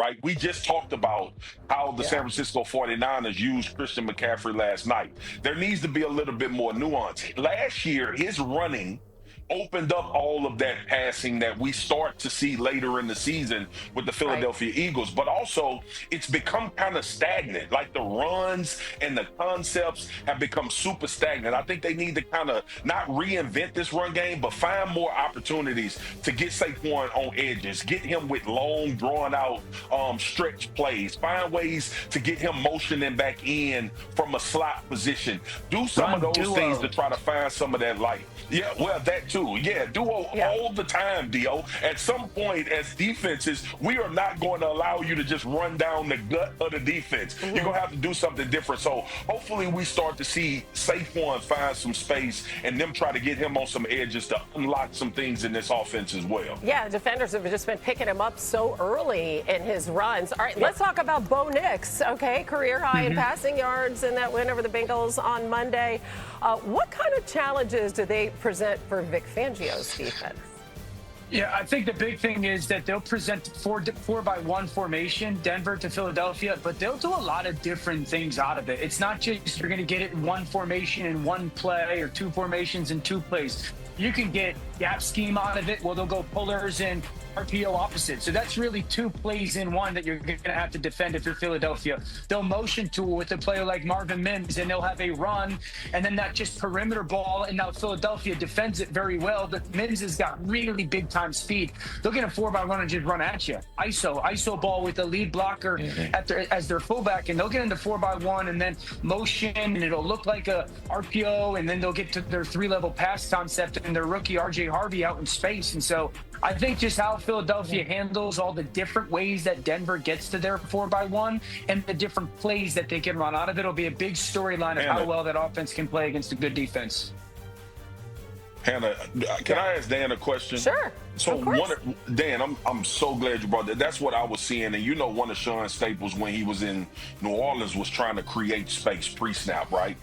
right? We just talked about how the San Francisco 49ers used Christian McCaffrey last night. There needs to be a little bit more nuance. Last year, his running opened up all of that passing that we start to see later in the season with the Philadelphia Eagles. But also, it's become kind of stagnant. Like the runs and the concepts have become super stagnant. I think they need to kind of not reinvent this run game, but find more opportunities to get Saquon on edges, get him with long, drawn out stretch plays, find ways to get him motioning back in from a slot position. Do some of those things to try to find some of that light. Yeah, well, that too. Yeah, duo all the time, Dio. At some point, as defenses, we are not going to allow you to just run down the gut of the defense. You're going to have to do something different. So hopefully we start to see Saquon find some space and them try to get him on some edges to unlock some things in this offense as well. Yeah, defenders have just been picking him up so early in his runs. All right, let's talk about Bo Nix, okay? Career high in passing yards in that win over the Bengals on Monday. What kind of challenges do they present for Vic Fangio's defense? Yeah, I think the big thing is that they'll present 4-by-1 formation, Denver to Philadelphia, but they'll do a lot of different things out of it. It's not just you're going to get it in one formation in one play or two formations in two plays. You can get gap scheme out of it. Well, they'll go pullers and RPO opposite. So that's really two plays in one that you're going to have to defend if you're Philadelphia. They'll motion tool with a player like Marvin Mims, and they'll have a run, and then that just perimeter ball, and now Philadelphia defends it very well, but Mims has got really big-time speed. They'll get a 4-by-1 and just run at you. ISO ball with the lead blocker as their fullback, and they'll get into 4-by-1 and then motion, and it'll look like a RPO, and then they'll get to their 3-level pass concept and their rookie RJ Harvey out in space. And so I think just how Philadelphia handles all the different ways that Denver gets to their 4-by-1 and the different plays that they can run out of it will be a big storyline of how well that offense can play against a good defense. Hannah, can I ask Dan a question? Sure. So, Dan, I'm so glad you brought that. That's what I was seeing. And you know, one of Sean Staples when he was in New Orleans was trying to create space pre-snap, right?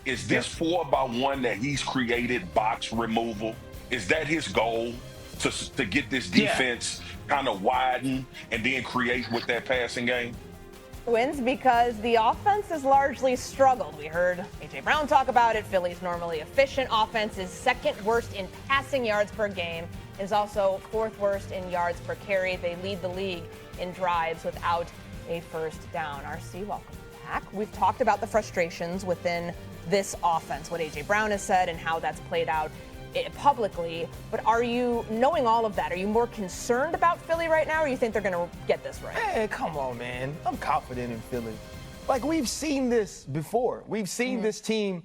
Is this 4-by-1 that he's created box removal? Is that his goal? To get this defense kind of widen and then create with that passing game? Wins because the offense has largely struggled. We heard A.J. Brown talk about it. Philly's normally efficient offense is second worst in passing yards per game, is also fourth worst in yards per carry. They lead the league in drives without a first down. RC, welcome back. We've talked about the frustrations within this offense, what A.J. Brown has said and how that's played out publicly, but are you, knowing all of that, are you more concerned about Philly right now, or you think they're going to get this right? Hey, come on, man. I'm confident in Philly. Like, we've seen this before. We've seen this team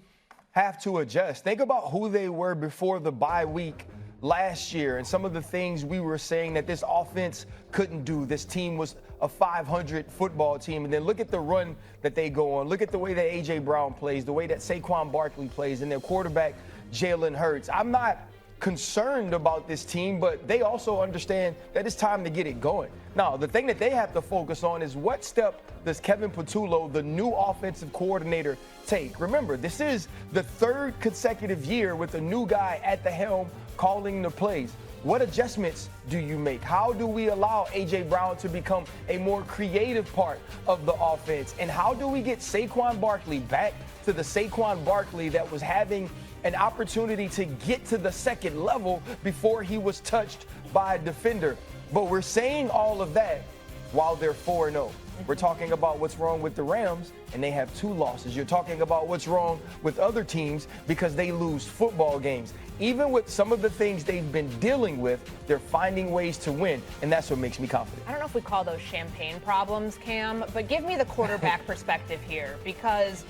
have to adjust. Think about who they were before the bye week last year and some of the things we were saying that this offense couldn't do. This team was a 500 football team. And then look at the run that they go on. Look at the way that A.J. Brown plays, the way that Saquon Barkley plays, and their quarterback, Jalen Hurts. I'm not concerned about this team, but they also understand that it's time to get it going. Now, the thing that they have to focus on is what step does Kevin Patullo, the new offensive coordinator, take? Remember, this is the third consecutive year with a new guy at the helm calling the plays. What adjustments do you make? How do we allow A.J. Brown to become a more creative part of the offense? And how do we get Saquon Barkley back to the Saquon Barkley that was having an opportunity to get to the second level before he was touched by a defender? But we're saying all of that while they're 4-0. We're talking about what's wrong with the Rams, and they have 2 losses. You're talking about what's wrong with other teams because they lose football games. Even with some of the things they've been dealing with, they're finding ways to win, and that's what makes me confident. I don't know if we call those champagne problems, Cam, but give me the quarterback perspective here, because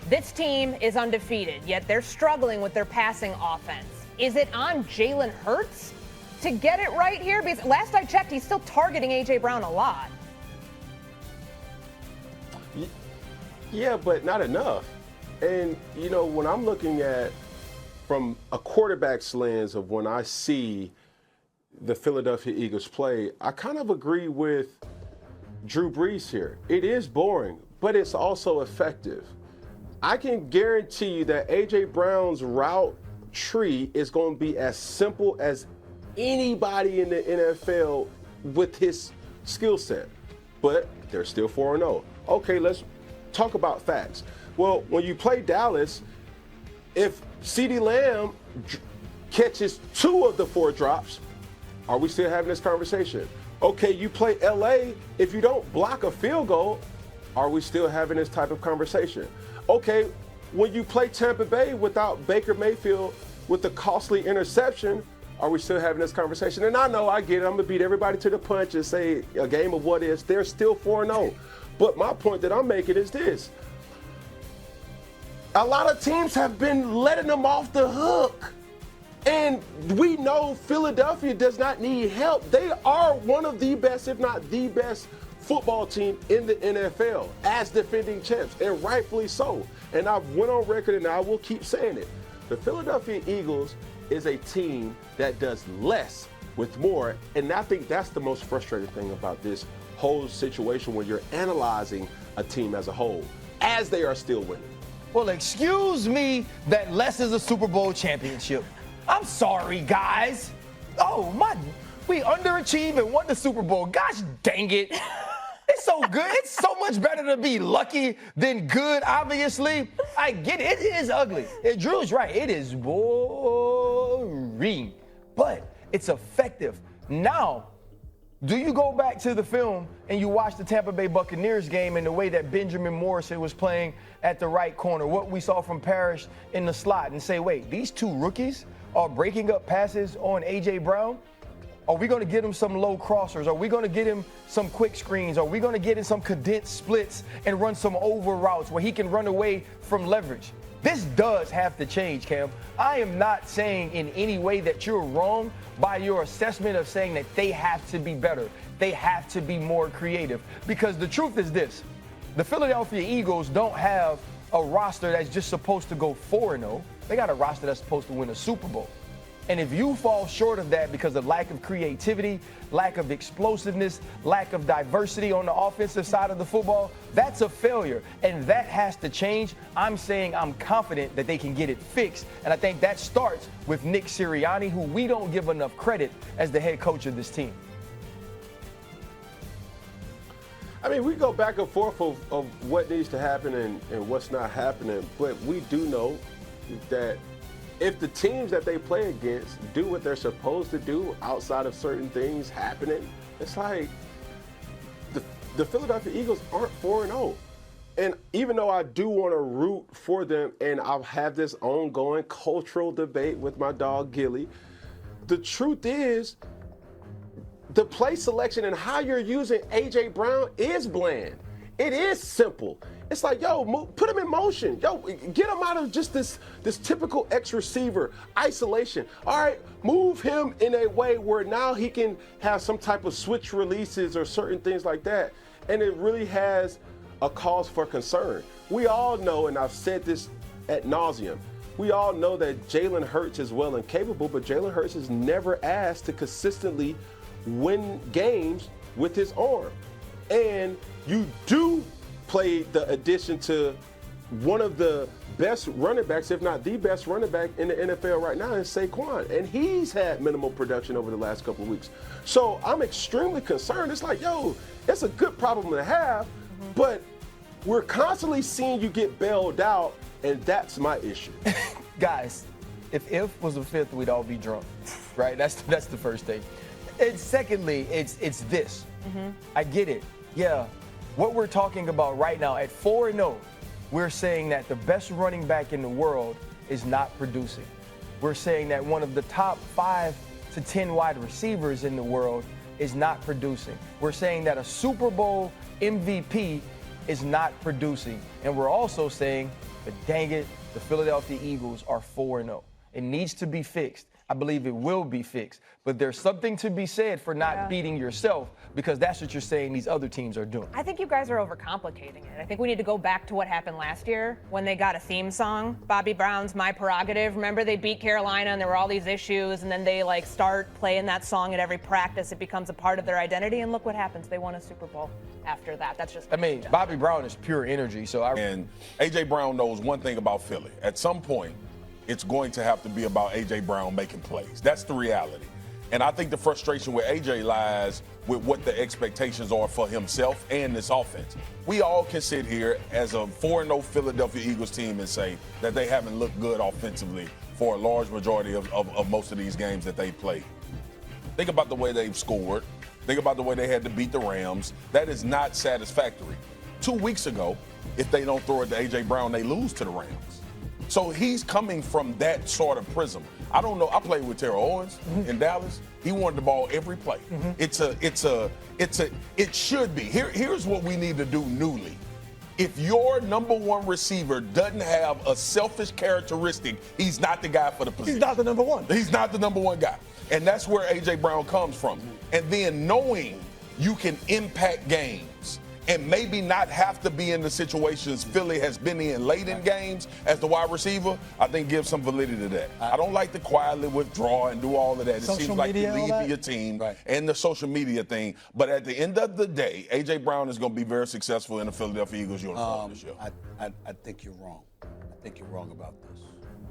this team is undefeated, yet they're struggling with their passing offense. Is it on Jalen Hurts to get it right here? Because last I checked, he's still targeting A.J. Brown a lot. Yeah, but not enough. And, you know, when I'm looking at from a quarterback's lens of when I see the Philadelphia Eagles play, I kind of agree with Drew Brees here. It is boring, but it's also effective. I can guarantee you that A.J. Brown's route tree is going to be as simple as anybody in the NFL with his skill set. but they're still 4-0. Okay, let's talk about facts. Well, when you play Dallas, if CeeDee Lamb catches 2 of the 4 drops, are we still having this conversation? Okay, you play LA, if you don't block a field goal, are we still having this type of conversation? Okay, when you play Tampa Bay without Baker Mayfield with the costly interception, are we still having this conversation? And I know, I get it. I'm going to beat everybody to the punch and say a game of what is. They're still 4-0. But my point that I'm making is this. A lot of teams have been letting them off the hook. And we know Philadelphia does not need help. They are one of the best, if not the best, football team in the NFL as defending champs, and rightfully so. And I've went on record, and I will keep saying it. The Philadelphia Eagles is a team that does less with more, and I think that's the most frustrating thing about this whole situation when you're analyzing a team as a whole, as they are still winning. Well, excuse me that less is a Super Bowl championship. I'm sorry, guys. Oh, we underachieved and won the Super Bowl. Gosh dang it. It's so good. It's so much better to be lucky than good, obviously. I get it. It is ugly. Drew's right. It is boring, but it's effective. Now, do you go back to the film and you watch the Tampa Bay Buccaneers game and the way that Benjamin Morrison was playing at the right corner, what we saw from Parrish in the slot, and say, wait, these 2 rookies are breaking up passes on A.J. Brown? Are we going to get him some low crossers? Are we going to get him some quick screens? Are we going to get him some condensed splits and run some over routes where he can run away from leverage? This does have to change, Cam. I am not saying in any way that you're wrong by your assessment of saying that they have to be better. They have to be more creative. Because the truth is this. The Philadelphia Eagles don't have a roster that's just supposed to go 4-0. They got a roster that's supposed to win a Super Bowl. And if you fall short of that because of lack of creativity, lack of explosiveness, lack of diversity on the offensive side of the football, that's a failure. And that has to change. I'm saying I'm confident that they can get it fixed. And I think that starts with Nick Sirianni, who we don't give enough credit as the head coach of this team. I mean, we go back and forth of what needs to happen and what's not happening, but we do know that if the teams that they play against do what they're supposed to do outside of certain things happening, it's like the Philadelphia Eagles aren't 4-0. And even though I do want to root for them, and I'll have this ongoing cultural debate with my dog Gilly, the truth is the play selection and how you're using A.J. Brown is bland. It is simple. It's like, yo, put him in motion. Yo, get him out of just this typical X receiver isolation. All right, move him in a way where now he can have some type of switch releases or certain things like that. And it really has a cause for concern. We all know, and I've said this ad nauseum, we all know that Jalen Hurts is well and capable, but Jalen Hurts is never asked to consistently win games with his arm. And you do play the addition to one of the best running backs, if not the best running back in the NFL right now, is Saquon. And he's had minimal production over the last couple of weeks. So I'm extremely concerned. It's like, yo, it's a good problem to have, but we're constantly seeing you get bailed out, and that's my issue. Guys, if was a fifth, we'd all be drunk, right? That's the first thing. And secondly, it's this. I get it. Yeah. What we're talking about right now at 4-0, we're saying that the best running back in the world is not producing. We're saying that one of the top 5 to 10 wide receivers in the world is not producing. We're saying that a Super Bowl MVP is not producing. And we're also saying, but dang it, the Philadelphia Eagles are 4-0. It needs to be fixed. I believe it will be fixed. But there's something to be said for not beating yourself, because that's what you're saying these other teams are doing. I think you guys are overcomplicating it. I think we need to go back to what happened last year when they got a theme song, Bobby Brown's My Prerogative. Remember, they beat Carolina and there were all these issues, and then they start playing that song at every practice. It becomes a part of their identity, and look what happens. They won a Super Bowl after that. That's just Bobby Brown is pure energy. And A.J. Brown knows one thing about Philly. At some point, it's going to have to be about A.J. Brown making plays. That's the reality. And I think the frustration with A.J. lies with what the expectations are for himself and this offense. We all can sit here as a 4-0 Philadelphia Eagles team and say that they haven't looked good offensively for a large majority of most of these games that they played. Think about the way they've scored. Think about the way they had to beat the Rams. That is not satisfactory. 2 weeks ago, if they don't throw it to A.J. Brown, they lose to the Rams. So he's coming from that sort of prism. I don't know. I played with Terrell Owens in Dallas. He wanted the ball every play. It should be. Here's what we need to do newly. If your number one receiver doesn't have a selfish characteristic, he's not the guy for the position. He's not the number one. He's not the number one guy. And that's where A.J. Brown comes from. And then knowing you can impact games and maybe not have to be in the situations Philly has been in late in games as the wide receiver, I think gives some validity to that. I don't like to quietly withdraw and do all of that. It seems like you lead to your team and the social media thing. But at the end of the day, A.J. Brown is going to be very successful in the Philadelphia Eagles uniform this year. I think you're wrong. I think you're wrong about this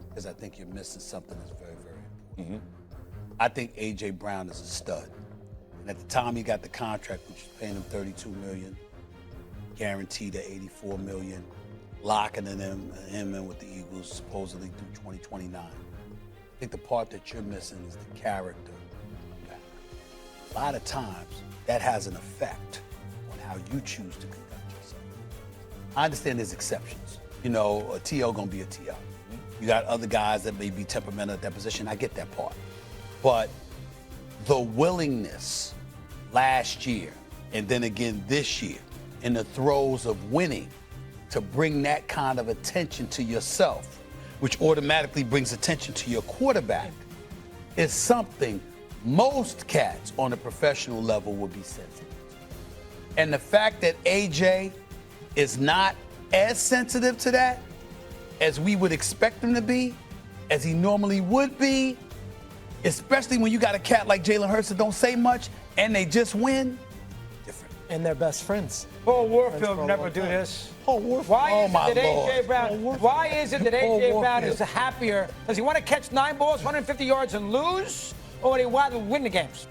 because I think you're missing something that's very, very important. I think A.J. Brown is a stud. And at the time he got the contract, which was paying him $32 million, guaranteed at $84 million, locking him in with the Eagles supposedly through 2029. I think the part that you're missing is the character. A lot of times that has an effect on how you choose to conduct yourself. I understand there's exceptions. You know, a T.O. gonna be a T.O. You got other guys that may be temperamental at that position. I get that part. But the willingness last year and then again this year in the throes of winning to bring that kind of attention to yourself, which automatically brings attention to your quarterback, is something most cats on a professional level would be sensitive to. And the fact that AJ is not as sensitive to that as we would expect him to be, as he normally would be, especially when you got a cat like Jalen Hurts that don't say much and they just win, different. And they're best friends. Paul Warfield never do this. Paul Warfield. Why is it that Lord. A.J. Brown? Why is it that A.J. Brown is happier? Does he want to catch 9 balls, 150 yards, and lose, or would he want to win the games?